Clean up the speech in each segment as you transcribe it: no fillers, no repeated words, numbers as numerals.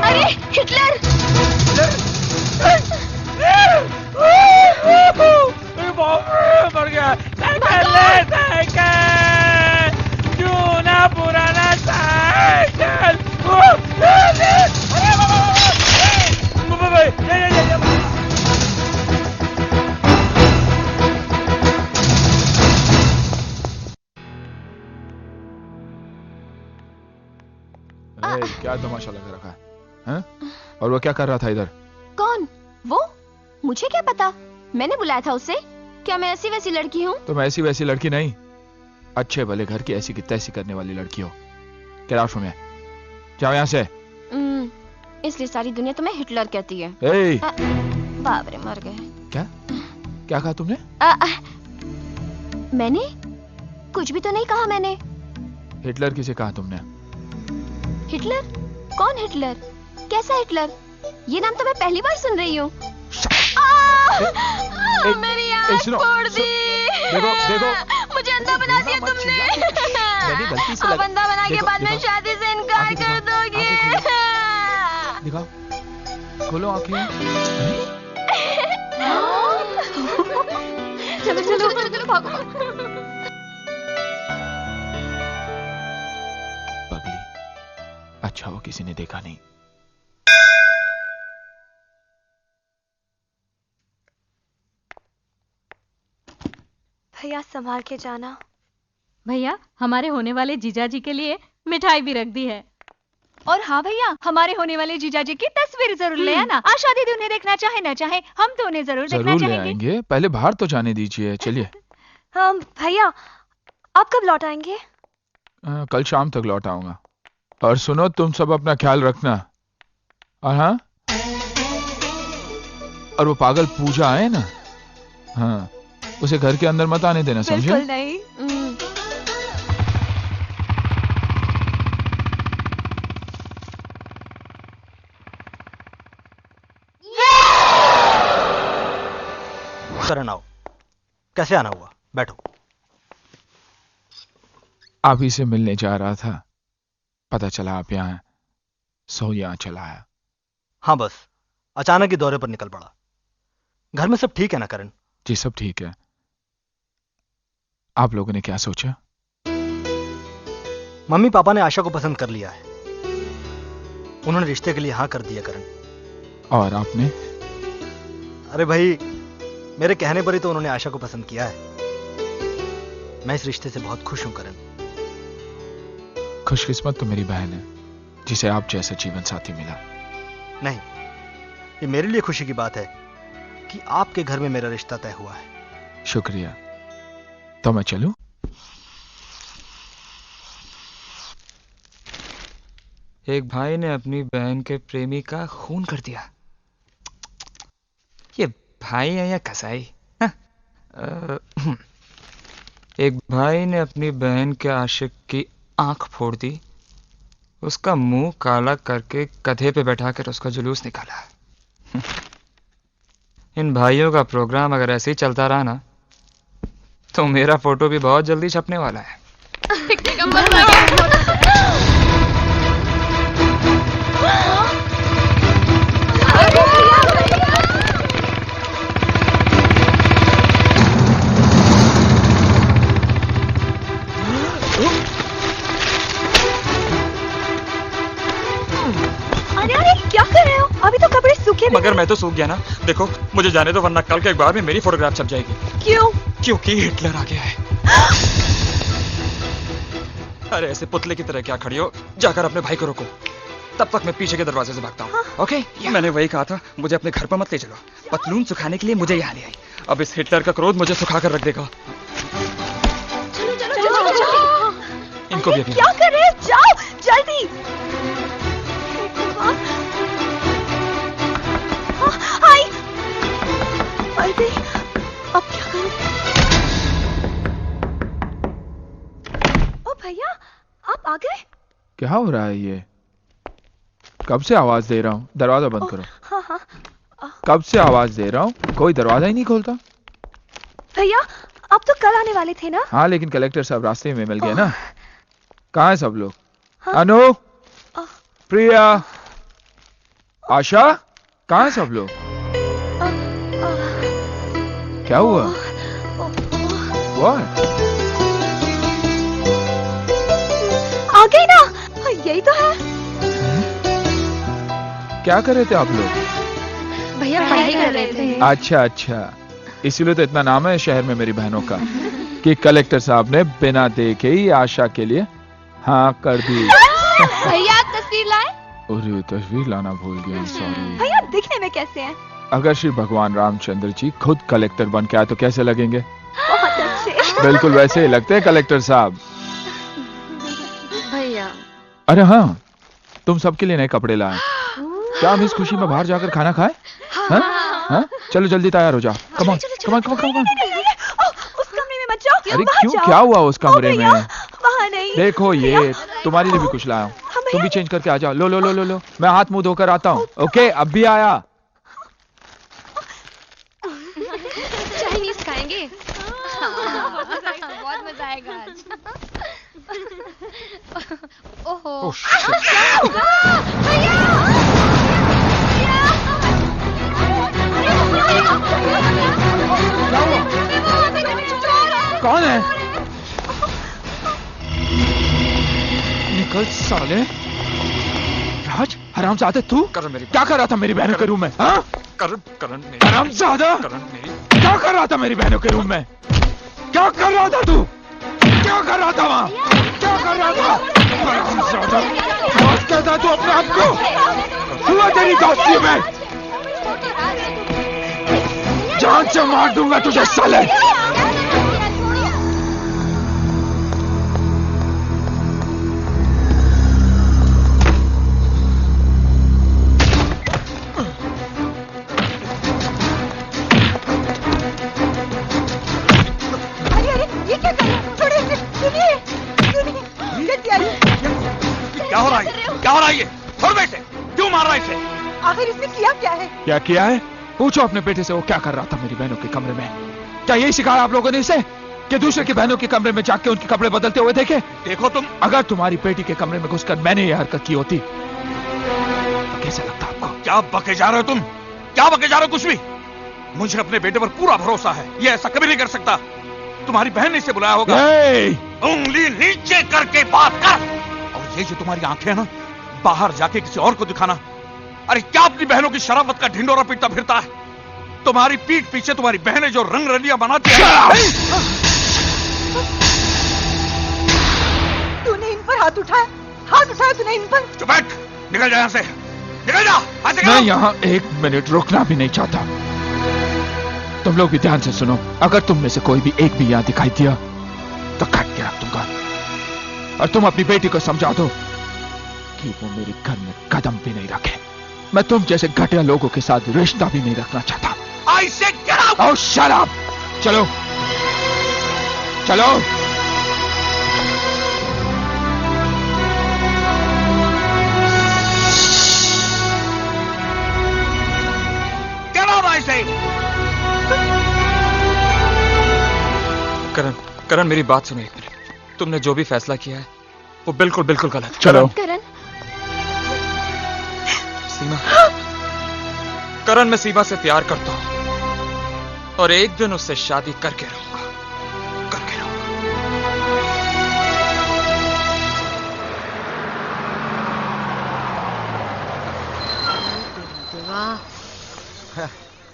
अरे हिटलर! मर गया। साइकिल ले, साइकिल चूना पुराना साइकिल। क्या तमाशा लगा रखा है, हैं? और वो क्या कर रहा था इधर? कौन? वो? मुझे क्या पता, मैंने बुलाया था उसे। क्या मैं ऐसी वैसी लड़की हूँ? तुम ऐसी वैसी लड़की नहीं, अच्छे भले घर की ऐसी की तैसी करने वाली लड़की हो। क्या रात में जाओ यहाँ से। इसलिए सारी दुनिया तुम्हें हिटलर कहती है। बाप रे, मर गए। क्या क्या कहा तुमने? मैंने कुछ भी तो नहीं कहा। मैंने हिटलर किसे कहा तुमने? हिटलर? कौन हिटलर? कैसा हिटलर? ये नाम तो मैं पहली बार सुन रही हूँ। मेरी आँख फोड़ दी। देखो मुझे अंधा बना दिया तुमने। अब अंधा बना के बाद में शादी से इनकार कर दोगे। दिखाओ, खोलो आंखें। चलो चलो चलो चलो, भागो। पगली, अच्छा वो किसी ने देखा नहीं। भैया संभाल के जाना। भैया, हमारे होने वाले जीजाजी के लिए मिठाई भी रख दी है। और हाँ भैया, हमारे होने वाले जीजाजी की तस्वीर जरूर ले आना। आज शादी भी उन्हें देखना चाहे न चाहे, हम तो उन्हें जरूर देखना चाहेंगे। आएंगे, पहले बाहर तो जाने दीजिए। चलिए। भैया, आप कब लौट आएंगे? कल शाम तक लौट आऊंगा। और सुनो, तुम सब अपना ख्याल रखना। और हाँ, और वो पागल पूजा आए ना, हाँ, उसे घर के अंदर मत आने देना, समझे? बिल्कुल नहीं। करण आओ, कैसे आना हुआ? बैठो। आप ही से मिलने जा रहा था, पता चला आप यहाँ हैं, सो यहाँ चला आया। हाँ, बस अचानक ही दौरे पर निकल पड़ा। घर में सब ठीक है ना करण? जी सब ठीक है। आप लोगों ने क्या सोचा? मम्मी पापा ने आशा को पसंद कर लिया है। उन्होंने रिश्ते के लिए हाँ कर दिया करण। और आपने? अरे भाई, मेरे कहने पर ही तो उन्होंने आशा को पसंद किया है। मैं इस रिश्ते से बहुत खुश हूं करण। खुशकिस्मत तो मेरी बहन है, जिसे आप जैसा जीवन साथी मिला। नहीं, ये मेरे लिए खुशी की बात है कि आपके घर में मेरा रिश्ता तय हुआ है। शुक्रिया। तो मैं चलूं? एक भाई ने अपनी बहन के प्रेमी का खून कर दिया। ये भाई है या कसाई? एक भाई ने अपनी बहन के आशिक की आंख फोड़ दी, उसका मुंह काला करके गधे पे बैठा कर उसका जुलूस निकाला। इन भाइयों का प्रोग्राम अगर ऐसे ही चलता रहा ना, तो मेरा फोटो भी बहुत जल्दी छपने वाला है। क्या कर रहे हो? अभी तो कपड़े सूखे भी मगर मैं तो सूख गया ना। देखो, मुझे जाने दो, वरना कल के अखबार में मेरी फोटोग्राफ छप जाएगी। क्यों? क्योंकि हिटलर आ गया है। अरे ऐसे पुतले की तरह क्या खड़ी हो? जाकर अपने भाई को रोको, तब तक मैं पीछे के दरवाजे से भागता हूँ। ओके? मैंने वही कहा था, मुझे अपने घर पर मत ले चलो। पतलून सुखाने के लिए मुझे यहाँ ले आई। अब इस हिटलर का क्रोध मुझे सुखा कर रख देगा। चलो चलो चलो चलो। इनको भी क्या कर रहे हो? जाओ जल्दी। अरे अब क्या करूं? ओ भैया, आप आ गए? क्या हो रहा है ये? कब से आवाज दे रहा हूँ, दरवाजा बंद करो। हाँ हाँ। कब से आवाज दे रहा हूँ, कोई दरवाजा ही नहीं खोलता। भैया, आप तो कल आने वाले थे ना? हाँ, लेकिन कलेक्टर साहब रास्ते में मिल गए ना। कहाँ है सब लोग? अनु, प्रिया, आशा, कहाँ हैं सब लोग? क्या हुआ? What? आ गई ना, यही तो है। क्या कर रहे थे आप लोग? भैया पढ़ाई कर रहे थे। अच्छा अच्छा, इसीलिए तो इतना नाम है शहर में मेरी बहनों का कि कलेक्टर साहब ने बिना देखे ही आशा के लिए हाँ कर दी। भैया आप तस्वीर लाए? अरे तस्वीर लाना भूल गया, सॉरी। भैया दिखने में कैसे हैं? अगर श्री भगवान रामचंद्र जी खुद कलेक्टर बन के आए तो कैसे लगेंगे? बहुत अच्छे। बिल्कुल वैसे ही लगते हैं कलेक्टर साहब। भैया अरे हाँ, तुम सबके लिए नए कपड़े लाए। क्या हम इस खुशी में बाहर जाकर खाना खाएं? हाँ? हाँ? चलो जल्दी तैयार हो जाओ। Come on, come on, come on, come on. उस कमरे में मत जाओ। अरे वहाँ क्यों, जाओ। क्या हुआ उस कमरे में? वहाँ नहीं। देखो ये तुम्हारे लिए भी कुछ लाया हूँ, तुम भी चेंज करके आ जाओ। लो लो लो लो लो, मैं हाथ मुंह धोकर आता हूँ। ओके, अब भी आया। चाइनीज खाएंगे? बहुत मजा आएगा आज। ओहो कौन है? निकल साले। राज, हरामजादे तू करण मेरी क्या कर रहा था मेरी बहनों के रूम में? हाँ? करण मेरी हरामजादा, करण मेरी क्या कर रहा था मेरी बहनों के रूम में? क्या कर रहा था तू? क्या कर रहा था वहाँ? क्या कर रहा था? हरामजादा, क्या कहता है तू अपने आप को? हुआ तेरी दोस्ती में? जान से मार दूंगा तुझे साले। क्या हो रहा है? क्या हो रहा है ये? छोड़ दे इसे। क्यों मार रहा है इसे? आखिर इसने किया क्या है? क्या किया है? पूछो अपने बेटे से वो क्या कर रहा था मेरी बहनों के कमरे में। क्या यही सिखाया आप लोगों ने इसे कि दूसरे की बहनों के कमरे में जाके उनके कपड़े बदलते हुए देखे? देखो तुम, अगर तुम्हारी बेटी के कमरे में घुसकर मैंने ये हरकत की होती तो कैसा लगता आपको? क्या बके जा रहे हो तुम? क्या बके जा रहे हो कुछ भी? मुझे अपने बेटे पर पूरा भरोसा है, ये ऐसा कभी नहीं कर सकता। तुम्हारी बहन ने इसे बुलाया होगा। उंगली नीचे करके बात कर। और ये जो तुम्हारी आंखें हैं ना, बाहर जाके किसी और को दिखाना। अरे क्या अपनी बहनों की शराफत का ढिंडोरा पीटता फिरता है? तुम्हारी पीठ पीछे तुम्हारी बहनें जो रंग रलियां बनाती हैं। तूने इन पर हाथ उठाया? हाथ उठाया तूने इन पर? चुप बैठ, निकल जा यहाँ से, निकल जा। मैं यहाँ 1 मिनट रुकना भी नहीं चाहता। तुम लोग भी ध्यान से सुनो, अगर तुम में से कोई भी एक भी यहाँ दिखाई दिया तो काट के रख दूंगा। और तुम अपनी बेटी को समझा दो कि वो मेरे घर में कदम भी नहीं रखे। मैं तुम जैसे घटिया लोगों के साथ रिश्ता भी नहीं रखना चाहता। I said get out! Oh, shut up! चलो चलो। Get out, I say! करण मेरी बात सुनो एक मिनट। तुमने जो भी फैसला किया है वो बिल्कुल बिल्कुल गलत है। चलो। करण, सीमा, करण मैं सीमा से प्यार करता हूं और एक दिन उससे शादी करके रहूंगा, करके रहूंगा।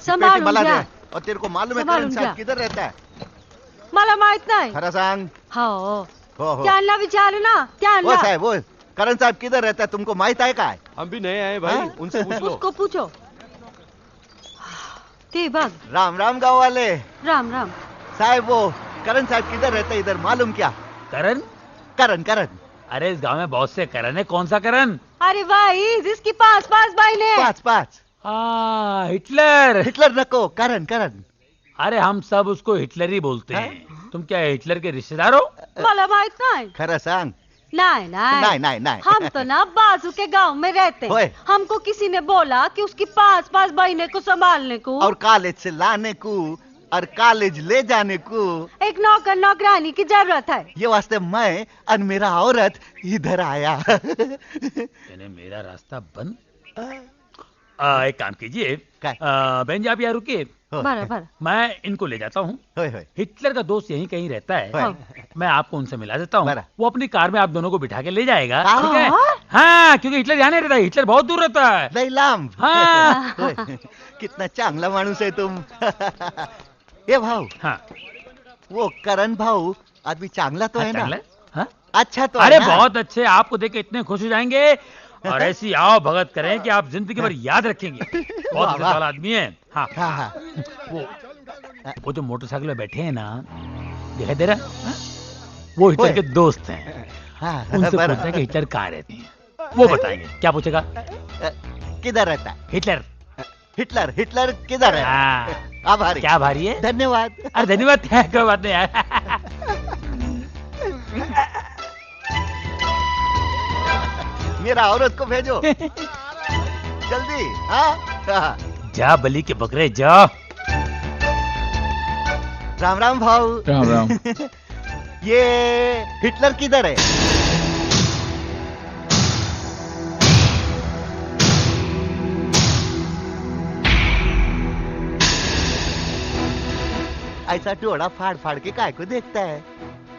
संभाल मला उंगलियां। दे। और तेरे को मालूम है संभाल करण साहब उंगलियां। किधर रहता है? मला माहित नाही. खरा सांग. हो हो त्यांना विचार ना, वो त्यांना. साहब वो करण साहब किधर रहता है तुमको माहित है काय? हम भी नए आए भाई, हाँ? उनसे पूछ लो। उसको पूछो. ते बघ. राम राम गाँव वाले राम राम. साहब, वो करण साहब किधर रहता है इधर मालूम क्या? करण? करण करण अरे इस गांव में बहुत से करण है, कौन सा करण? अरे भाई जिसकी पास पास बहिणे. पाच पाच. हाँ, हिटलर। हिटलर नको, करण करण. अरे हम सब उसको हिटलर ही बोलते हैं। तुम क्या हिटलर के रिश्तेदार हो? मला माहित नाही. खरा सांग. नहीं नहीं नहीं नहीं हम तो ना बाजू के गांव में रहते ओए। हैं. हमको किसी ने बोला कि उसकी पास पास बहिने को संभालने को. और कॉलेज से लाने को और कॉलेज ले जाने को एक नौकर नौकरानी की जरूरत है। ये वास्ते मैं और मेरा औरत इधर आया। यानी मेरा रास्ता बंद। एक काम कीजिए, बहन जी आप यहाँ रुकिए, बराबर। मैं इनको ले जाता हूँ। हिटलर का दोस्त यहीं कहीं रहता है, मैं आपको उनसे मिला देता हूँ। वो अपनी कार में आप दोनों को बिठा के ले जाएगा, ठीक है? हाँ, क्योंकि हिटलर यहाँ नहीं रहता, हिटलर बहुत दूर रहता है। हाँ। कितना चांगला मानुस है तुम। ये भाऊ, हाँ, वो करण भाऊ आदमी चांगला तो है ना? हाँ? अच्छा तो अरे है ना? बहुत अच्छे, आपको देख के इतने खुश हो जाएंगे और ऐसी आओ भगत करें कि आप जिंदगी भर याद रखेंगे। बहुत अच्छे वाला आदमी है। हाँ, हाँ। वो जो मोटरसाइकिल में बैठे हैं ना, दिखाई दे रहा? वो हिटलर के दोस्त हैं। उनसे पूछना है कि हिटलर कहाँ रहते हैं, वो बताएंगे। क्या पूछेगा? किधर रहता है हिटलर? हिटलर हिटलर किधर है? आभारी। क्या भारी है? धन्यवाद। अरे धन्यवाद है, कोई बात नहीं यार। मेरा औरत को भेजो जल्दी। हाँ, जा बलि के बकरे जा। राम राम भाऊ। राम राम। ये हिटलर किधर है? ऐसा डोळा फाड़ फाड़ के काय को देखता है?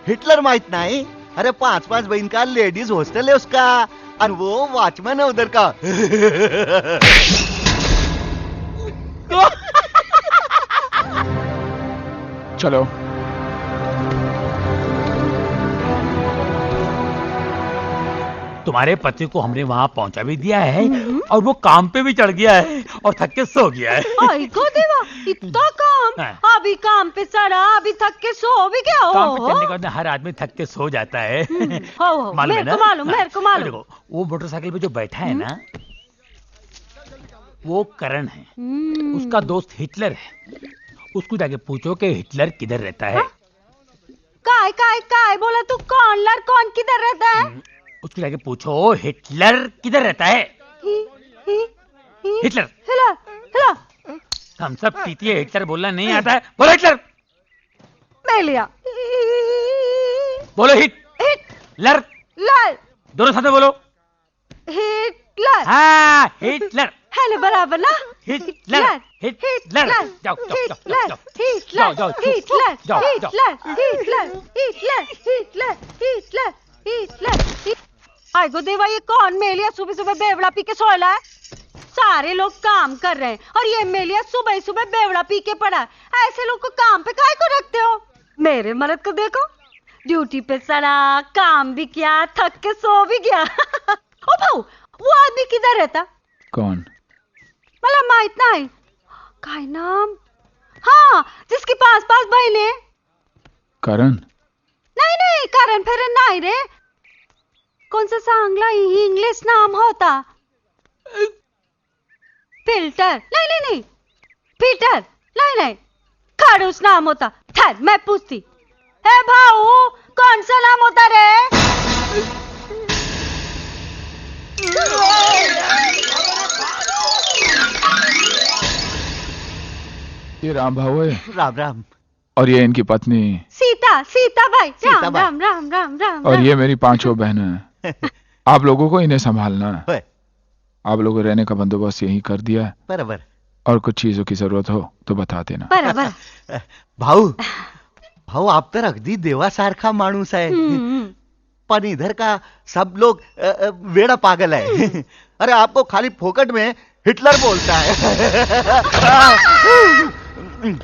हिटलर माहित नहीं? अरे 5-5 बहन का लेडीज हॉस्टल है उसका, और वो वॉचमैन है उधर का। चलो तुम्हारे पति को हमने वहाँ पहुँचा भी दिया है और वो काम पे भी चढ़ गया है और थक के सो गया है। आई गो देवा, इतना काम। अभी काम पे चढ़ा, अभी थक के सो भी गया हो। काम पे चढ़ने के बाद हर आदमी थक के सो जाता है। मालूम है ना? मेरे को मालूम। देखो, वो मोटरसाइकिल पे जो बैठा है ना, वो करण है, उसका दोस्त हिटलर है। उसको जाके पूछो कि हिटलर किधर रहता है। काय बोला तू? कौन किधर रहता है? उसको जाके पूछो हिटलर किधर रहता है। हिटलर हम सब पीती है, हिटलर बोलना नहीं आता है। बोलो हिटलर। मैं लिया। बोलो हिटलर। दोनों साथ में बोलो। हिटलर। हाँ, हिटलर है ना, बराबर ना? Hitler Hitler. जाओ आई गो देवा, ये कौन मेलिया सुबह सुबह बेवड़ा पी के सोला है? सारे लोग काम कर रहे हैं और ये मेलिया सुबह सुबह बेवड़ा पी के पड़ा है। ऐसे लोग को काम पे काहे को रखते हो? मेरे मर्द को देखो, ड्यूटी पे चला, काम भी किया, थक के सो भी गया। ओ भाऊ, वो आदमी किधर रहता? कौन? मला माहित नाही। काय नाम? हाँ, जिसकी पास बहने। करण? नहीं, करण फिर नहीं रे। कौन सा चांगला इंग्लिश नाम होता? फिल्टर? नहीं, पीटर? नहीं, खड़ूस नाम होता। ठहर, मैं पूछती। हे भाऊ, कौन सा नाम होता रे? ये राम भाऊ है। राम राम। और ये इनकी पत्नी सीता भाई। सीता राम। और ये मेरी 5 बहनें हैं। आप लोगों को इन्हें संभालना है। आप लोगों को रहने का बंदोबस्त यही कर दिया है। बराबर। और कुछ चीजों की जरूरत हो तो बता देना। बराबर। भाऊ आप तर अगदी देवासारखा माणूस आहे, पण इधर का सब लोग वेड़ा पागल है। अरे आपको खाली फोकट में हिटलर बोलता है।